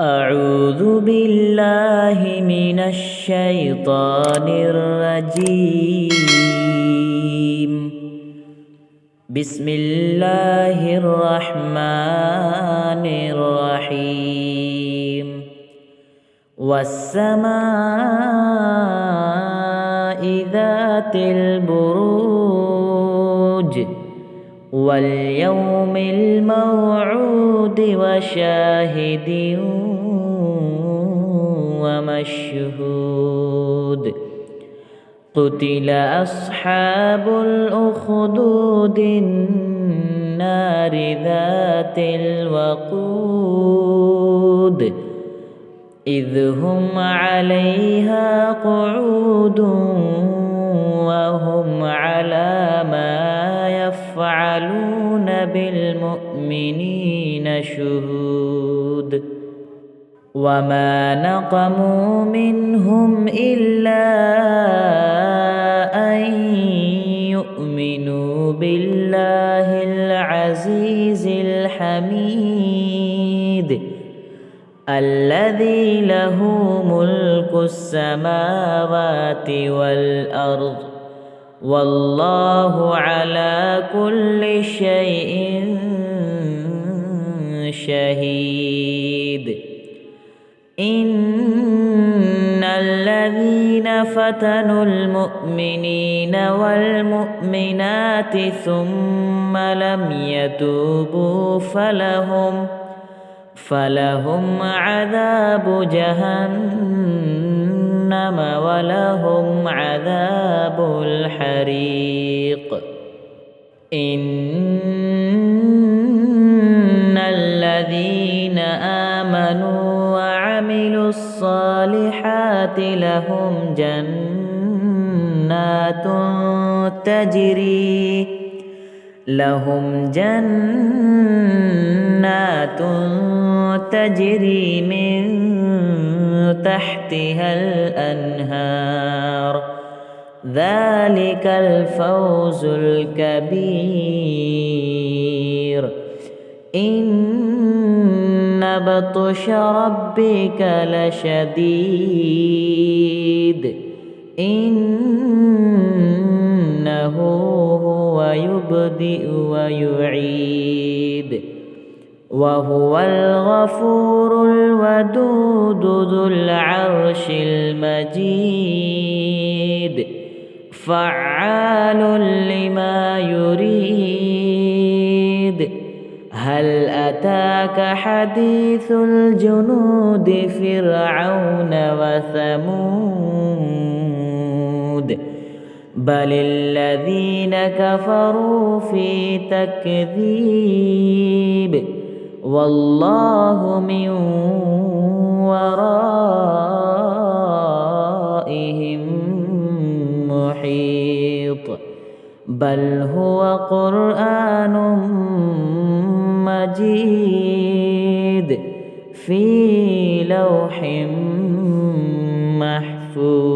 أعوذ بالله من الشيطان الرجيم. بسم الله الرحمن الرحيم. والسماء ذات البروج واليوم الموعود وشاهد ومشهود. قتل أصحاب الأخدود النار ذات الوقود إذ هم عليها قعود وهم على ما يفعلون بالمؤمنين شهود. وما نقموا منهم إلا أن يؤمنوا بالله العزيز الحميد الذي له ملك السماوات والأرض والله على كل شيء شهيد. إن الذين فتنوا المؤمنين والمؤمنات ثم لم يتوبوا فلهم عذاب جهنم ولهم عذاب الحريق. إن الذين آمنوا وعملوا الصالحات لهم جنات تجري من تحتها الأنهار ذلك الفوز الكبير. إن بطش ربك لشديد إنه هو يبدئ ويعيد وهو الغفور الودود ذو العرش المجيد فعال لما يريد. هل أتاك حديث الجنود فرعون وثمود بل الذين كفروا في تكذيب والله من ورائهم محيط. بل هو قرآن مجيد في لوح محفوظ.